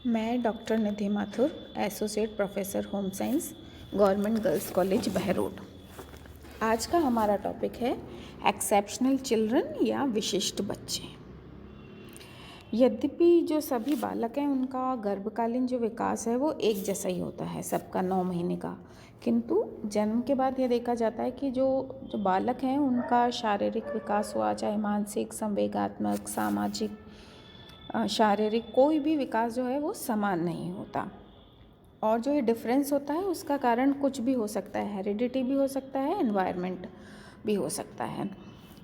मैं doctor Nidhi Mathur, associate professor home science, government girls college Behror. आज का हमारा टॉपिक है एक्सेप्शनल चिल्ड्रन या विशिष्ट बच्चे। यद्यपि जो सभी बालक हैं उनका गर्भकालीन जो विकास है वो एक जैसा ही होता है, सबका 9 महीने का, किंतु जन्म के बाद यह देखा जाता है कि जो बालक हैं उनका शारीरिक विकास हुआ, चाहे मानसिक, संवेगात्मक, सामाजिक, शारीरिक, कोई भी विकास जो है वो समान नहीं होता। और जो ये डिफरेंस होता है उसका कारण कुछ भी हो सकता है, हेरिडिटी भी हो सकता है, एनवायरनमेंट भी हो सकता है,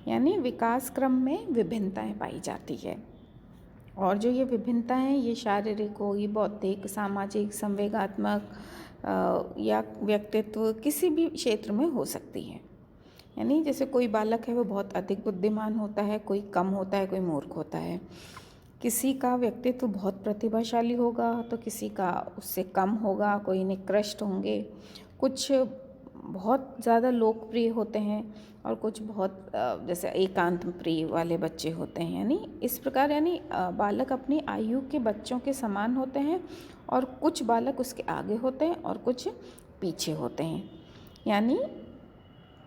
यानी विकास क्रम में विभिन्नताएं पाई जाती है। और जो ये विभिन्नताएं ये शारीरिक होगी, बौद्धिक, सामाजिक, संवेगात्मक या व्यक्तित्व किसी भी क्षेत्र में हो सकती है। यानी जैसे कोई बालक है वो बहुत अधिक बुद्धिमान होता है, कोई कम होता है, कोई मूर्ख होता है। किसी का व्यक्तित्व बहुत प्रतिभाशाली होगा तो किसी का उससे कम होगा, कोई निकृष्ट होंगे, कुछ बहुत ज़्यादा लोकप्रिय होते हैं और कुछ बहुत जैसे एकांत प्रिय वाले बच्चे होते हैं। यानी इस प्रकार बालक अपनी आयु के बच्चों के समान होते हैं और कुछ बालक उसके आगे होते हैं और कुछ पीछे होते हैं। यानी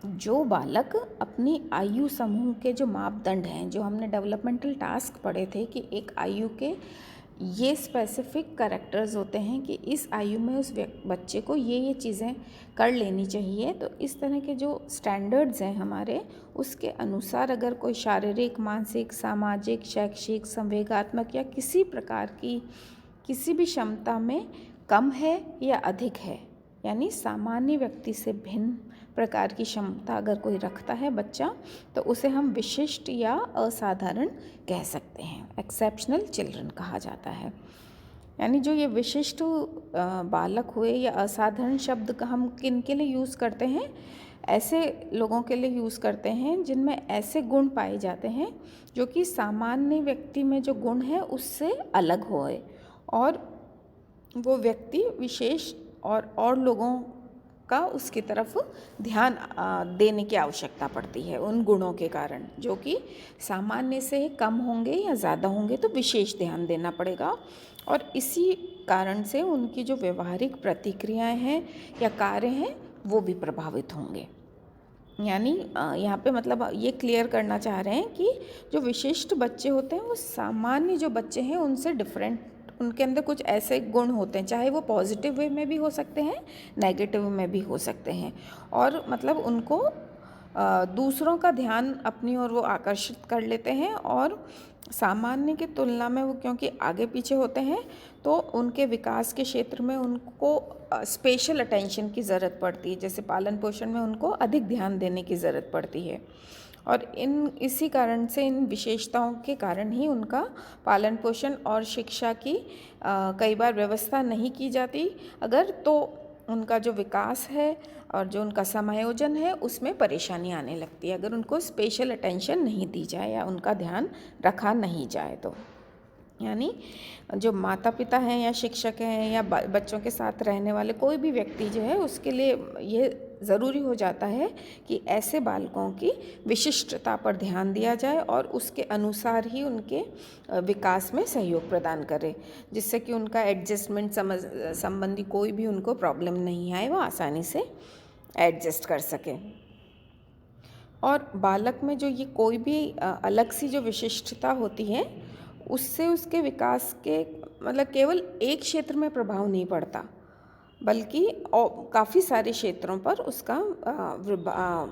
जो बालक अपनी आयु समूह के जो मापदंड हैं, जो हमने डेवलपमेंटल टास्क पढ़े थे कि एक आयु के ये स्पेसिफिक कैरेक्टर्स होते हैं कि इस आयु में उस बच्चे को ये चीज़ें कर लेनी चाहिए, तो इस तरह के जो स्टैंडर्ड्स हैं हमारे, उसके अनुसार अगर कोई शारीरिक, मानसिक, सामाजिक, शैक्षिक, संवेगात्मक या किसी प्रकार की किसी भी क्षमता में कम है या अधिक है, यानी सामान्य व्यक्ति से भिन्न प्रकार की क्षमता अगर कोई रखता है बच्चा, तो उसे हम विशिष्ट या असाधारण कह सकते हैं, एक्सेप्शनल चिल्ड्रन कहा जाता है। यानी जो ये विशिष्ट बालक हुए या असाधारण शब्द का हम किन के लिए यूज़ करते हैं, ऐसे लोगों के लिए यूज़ करते हैं जिनमें ऐसे गुण पाए जाते हैं जो कि सामान्य व्यक्ति में जो गुण है उससे अलग होए और वो व्यक्ति विशेष और लोगों का उसकी तरफ ध्यान देने की आवश्यकता पड़ती है उन गुणों के कारण, जो कि सामान्य से कम होंगे या ज़्यादा होंगे तो विशेष ध्यान देना पड़ेगा। और इसी कारण से उनकी जो व्यवहारिक प्रतिक्रियाएं हैं या कार्य हैं वो भी प्रभावित होंगे। यानी यहाँ पे मतलब ये क्लियर करना चाह रहे हैं कि जो विशिष्ट बच्चे होते हैं वो सामान्य जो बच्चे हैं उनसे डिफरेंट, उनके अंदर कुछ ऐसे गुण होते हैं, चाहे वो पॉजिटिव वे में भी हो सकते हैं, नेगेटिव में भी हो सकते हैं, और मतलब उनको दूसरों का ध्यान अपनी ओर वो आकर्षित कर लेते हैं और सामान्य की तुलना में वो क्योंकि आगे पीछे होते हैं तो उनके विकास के क्षेत्र में उनको स्पेशल अटेंशन की ज़रूरत पड़ती है, जैसे पालन पोषण में उनको अधिक ध्यान देने की ज़रूरत पड़ती है। और इसी कारण से इन विशेषताओं के कारण ही उनका पालन पोषण और शिक्षा की कई बार व्यवस्था नहीं की जाती अगर, तो उनका जो विकास है और जो उनका समायोजन है उसमें परेशानी आने लगती है अगर उनको स्पेशल अटेंशन नहीं दी जाए या उनका ध्यान रखा नहीं जाए तो। यानी जो माता पिता हैं या शिक्षक हैं या बच्चों के साथ रहने वाले कोई भी व्यक्ति जो है उसके लिए ये ज़रूरी हो जाता है कि ऐसे बालकों की विशिष्टता पर ध्यान दिया जाए और उसके अनुसार ही उनके विकास में सहयोग प्रदान करे, जिससे कि उनका एडजस्टमेंट संबंधी कोई भी उनको प्रॉब्लम नहीं आए, वो आसानी से एडजस्ट कर सके। और बालक में जो ये कोई भी अलग सी जो विशिष्टता होती है उससे उसके विकास के मतलब केवल एक क्षेत्र में प्रभाव नहीं पड़ता, बल्कि काफ़ी सारे क्षेत्रों पर उसका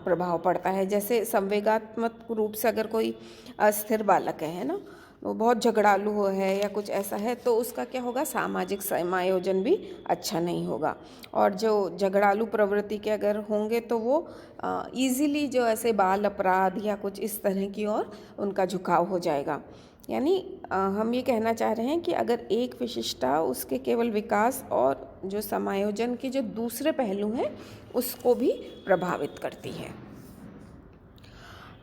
प्रभाव पड़ता है। जैसे संवेगात्मक रूप से अगर कोई अस्थिर बालक है ना, वो बहुत झगड़ालू है या कुछ ऐसा है, तो उसका क्या होगा, सामाजिक समायोजन भी अच्छा नहीं होगा। और जो झगड़ालू प्रवृत्ति के अगर होंगे तो वो इजीली जो ऐसे बाल अपराध या कुछ इस तरह की ओर उनका झुकाव हो जाएगा। यानी हम ये कहना चाह रहे हैं कि अगर एक विशिष्टता उसके केवल विकास और जो समायोजन के जो दूसरे पहलू हैं उसको भी प्रभावित करती है।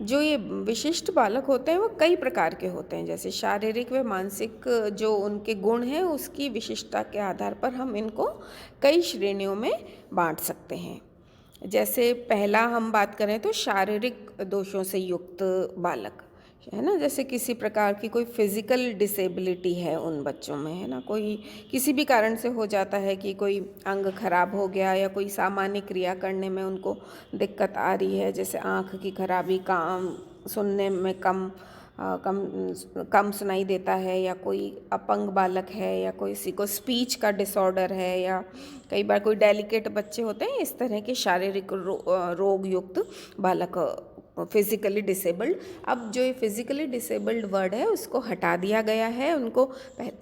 जो ये विशिष्ट बालक होते हैं वो कई प्रकार के होते हैं, जैसे शारीरिक व मानसिक जो उनके गुण हैं उसकी विशिष्टता के आधार पर हम इनको कई श्रेणियों में बांट सकते हैं। जैसे पहला हम बात करें तो शारीरिक दोषों से युक्त बालक, है ना, जैसे किसी प्रकार की कोई फिज़िकल डिसेबिलिटी है उन बच्चों में, है ना, कोई किसी भी कारण से हो जाता है कि कोई अंग खराब हो गया या कोई सामान्य क्रिया करने में उनको दिक्कत आ रही है, जैसे आँख की खराबी, काम सुनने में कम सुनाई देता है, या कोई अपंग बालक है, या किसी को स्पीच का डिसऑर्डर है, या कई बार कोई डेलिकेट बच्चे होते हैं इस तरह के शारीरिक रोग युक्त बालक, फिज़िकली डिसेबल्ड। अब जो ये फिज़िकली डिसेबल्ड वर्ड है उसको हटा दिया गया है, उनको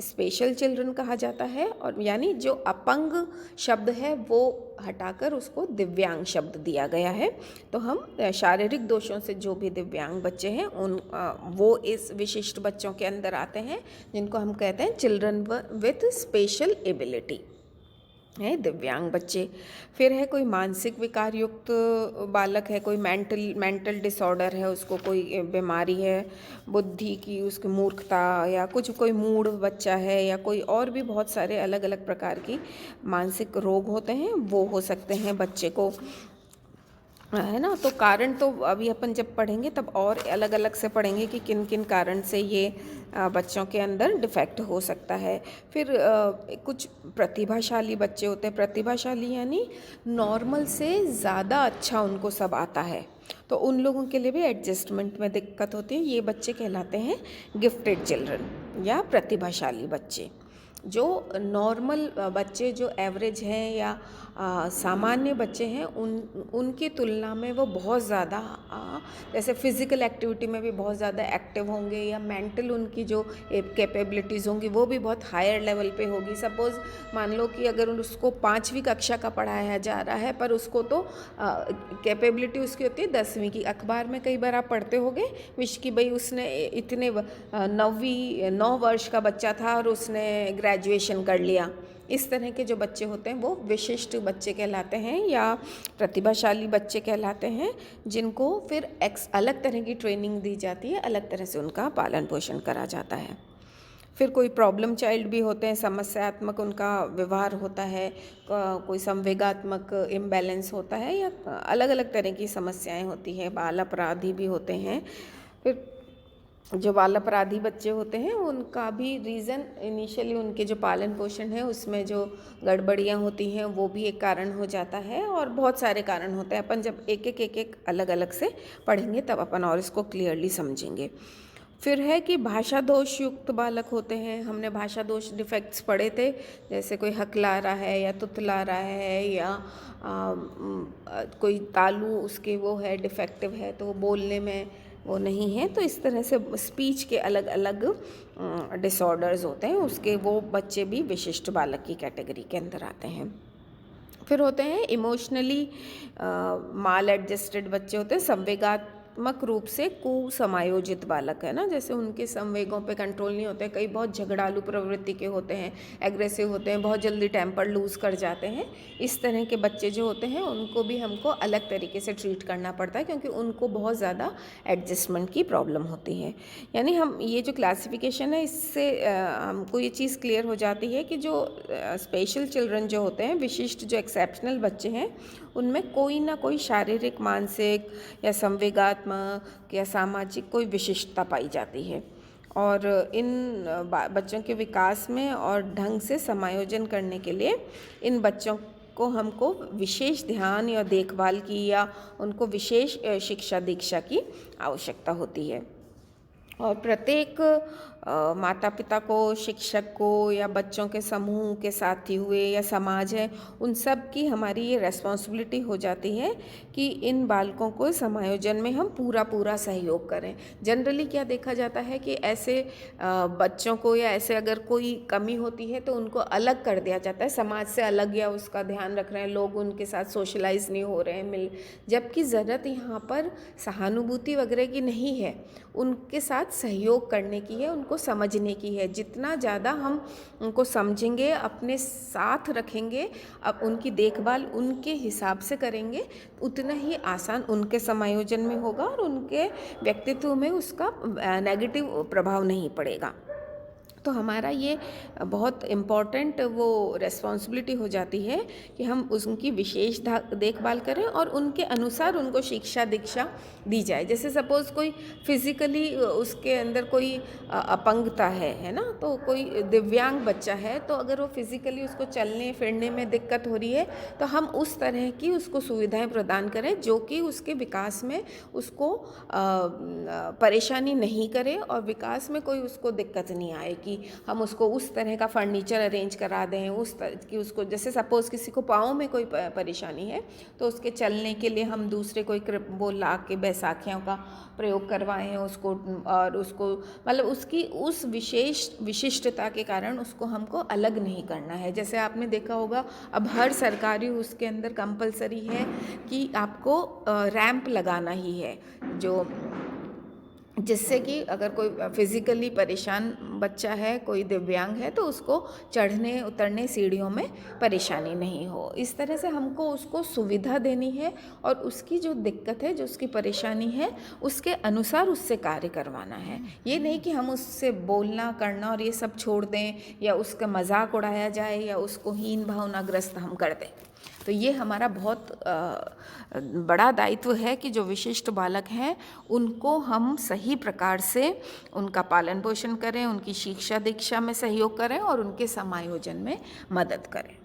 स्पेशल चिल्ड्रन कहा जाता है, और यानी जो अपंग शब्द है वो हटाकर उसको दिव्यांग शब्द दिया गया है। तो हम शारीरिक दोषों से जो भी दिव्यांग बच्चे हैं वो इस विशिष्ट बच्चों के अंदर आते हैं, जिनको हम कहते हैं चिल्ड्रन विथ स्पेशल एबिलिटी, है दिव्यांग बच्चे। फिर है कोई मानसिक विकार युक्त बालक है, कोई मेंटल डिसऑर्डर है, उसको कोई बीमारी है बुद्धि की, उसकी मूर्खता, या कोई मूड बच्चा है, या कोई और भी बहुत सारे अलग अलग प्रकार की मानसिक रोग होते हैं, वो हो सकते हैं बच्चे को, है ना। तो कारण तो अभी अपन जब पढ़ेंगे तब और अलग अलग से पढ़ेंगे कि किन किन कारण से ये बच्चों के अंदर डिफेक्ट हो सकता है। फिर कुछ प्रतिभाशाली बच्चे होते हैं, प्रतिभाशाली यानी नॉर्मल से ज़्यादा अच्छा उनको सब आता है, तो उन लोगों के लिए भी एडजस्टमेंट में दिक्कत होती है। ये बच्चे कहलाते हैं गिफ्टेड चिल्ड्रन या प्रतिभाशाली बच्चे। जो नॉर्मल बच्चे जो एवरेज हैं या सामान्य बच्चे हैं उनकी तुलना में वो बहुत ज़्यादा जैसे फ़िज़िकल एक्टिविटी में भी बहुत ज़्यादा एक्टिव होंगे, या मेंटल उनकी जो कैपेबिलिटीज़ होंगी वो भी बहुत हायर लेवल पे होगी। सपोज़ मान लो कि अगर उसको 5वीं कक्षा का पढ़ाया जा रहा है, पर उसको तो कैपेबिलिटी उसकी होती है 10वीं की। अखबार में कई बार आप पढ़ते होंगे विश कि भाई उसने इतने 9 वर्ष का बच्चा था और उसने ग्रेजुएशन कर लिया। इस तरह के जो बच्चे होते हैं वो विशिष्ट बच्चे कहलाते हैं या प्रतिभाशाली बच्चे कहलाते हैं, जिनको फिर अलग तरह की ट्रेनिंग दी जाती है, अलग तरह से उनका पालन पोषण करा जाता है। फिर कोई प्रॉब्लम चाइल्ड भी होते हैं, समस्यात्मक उनका व्यवहार होता है, कोई संवेगात्मक इम्बैलेंस होता है, या अलग अलग तरह की समस्याएं होती हैं। बाल अपराधी भी होते हैं। फिर जो बाल अपराधी बच्चे होते हैं उनका भी रीज़न इनिशियली उनके जो पालन पोषण है उसमें जो गड़बड़ियाँ होती हैं वो भी एक कारण हो जाता है, और बहुत सारे कारण होते हैं। अपन जब एक एक अलग अलग से पढ़ेंगे तब अपन और इसको क्लियरली समझेंगे। फिर है कि भाषा दोष युक्त बालक होते हैं। हमने भाषा दोष डिफेक्ट्स पढ़े थे, जैसे कोई हकला रहा है या तुतला रहा है, या कोई तालु उसके वो है डिफेक्टिव है तो वो बोलने में वो नहीं है। तो इस तरह से स्पीच के अलग अलग डिसऑर्डर्स होते हैं, उसके वो बच्चे भी विशिष्ट बालक की कैटेगरी के अंदर आते हैं। फिर होते हैं इमोशनली माल एडजस्टेड बच्चे होते हैं, संवेगात्मक रूप से कुसमायोजित बालक, है ना, जैसे उनके संवेगों पे कंट्रोल नहीं होते, कई बहुत झगड़ालू प्रवृत्ति के होते हैं, एग्रेसिव होते हैं, बहुत जल्दी टेम्पर लूज़ कर जाते हैं। इस तरह के बच्चे जो होते हैं उनको भी हमको अलग तरीके से ट्रीट करना पड़ता है, क्योंकि उनको बहुत ज़्यादा एडजस्टमेंट की प्रॉब्लम होती है। यानी हम ये जो क्लासिफिकेशन है इससे हमको ये चीज़ क्लियर हो जाती है कि जो स्पेशल चिल्ड्रन जो होते हैं, विशिष्ट जो एक्सेप्शनल बच्चे हैं, उनमें कोई ना कोई शारीरिक, मानसिक या संवेगात्मक या सामाजिक कोई विशिष्टता पाई जाती है, और इन बच्चों के विकास में और ढंग से समायोजन करने के लिए इन बच्चों को हमको विशेष ध्यान या देखभाल की या उनको विशेष शिक्षा दीक्षा की आवश्यकता होती है। और प्रत्येक माता पिता को, शिक्षक को, या बच्चों के समूह के साथी हुए या समाज है, उन सब की हमारी ये रेस्पॉन्सिबिलिटी हो जाती है कि इन बालकों को समायोजन में हम पूरा सहयोग करें। जनरली क्या देखा जाता है कि ऐसे बच्चों को या ऐसे अगर कोई कमी होती है तो उनको अलग कर दिया जाता है, समाज से अलग, या उसका ध्यान रख रहे हैं लोग, उनके साथ सोशलाइज नहीं हो रहे हैं जबकि ज़रूरत यहाँ पर सहानुभूति वगैरह की नहीं है, उनके साथ सहयोग करने की है, उनको समझने की है। जितना ज़्यादा हम उनको समझेंगे, अपने साथ रखेंगे, अब उनकी देखभाल उनके हिसाब से करेंगे, उतना ही आसान उनके समायोजन में होगा और उनके व्यक्तित्व में उसका नेगेटिव प्रभाव नहीं पड़ेगा। तो हमारा ये बहुत इम्पॉर्टेंट वो रिस्पॉन्सिबिलिटी हो जाती है कि हम उनकी विशेष देखभाल करें और उनके अनुसार उनको शिक्षा दीक्षा दी जाए। जैसे सपोज़ कोई फिज़िकली उसके अंदर कोई अपंगता है ना, तो कोई दिव्यांग बच्चा है, तो अगर वो फिज़िकली उसको चलने फिरने में दिक्कत हो रही है तो हम उस तरह की उसको सुविधाएं प्रदान करें जो कि उसके विकास में उसको परेशानी नहीं करे और विकास में कोई उसको दिक्कत नहीं आए। कि हम उसको उस तरह का फर्नीचर अरेंज करा दें, उस तरह की उसको, जैसे सपोज़ किसी को पाँव में कोई परेशानी है तो उसके चलने के लिए हम दूसरे कोई वो ला के बैसाखियों का प्रयोग करवाएं उसको, और उसको मतलब उसकी उस विशिष्टता के कारण उसको हमको अलग नहीं करना है। जैसे आपने देखा होगा अब हर सरकारी उसके अंदर कंपलसरी है कि आपको रैंप लगाना ही है, जो जिससे कि अगर कोई फिज़िकली परेशान बच्चा है, कोई दिव्यांग है, तो उसको चढ़ने उतरने सीढ़ियों में परेशानी नहीं हो। इस तरह से हमको उसको सुविधा देनी है और उसकी जो दिक्कत है, जो उसकी परेशानी है, उसके अनुसार उससे कार्य करवाना है। ये नहीं कि हम उससे बोलना करना और ये सब छोड़ दें या उसका मजाक उड़ाया जाए या उसको हीन भावनाग्रस्त हम कर दें। तो ये हमारा बहुत बड़ा दायित्व है कि जो विशिष्ट बालक हैं उनको हम सही प्रकार से उनका पालन पोषण करें, उनकी शिक्षा दीक्षा में सहयोग करें और उनके समायोजन में मदद करें।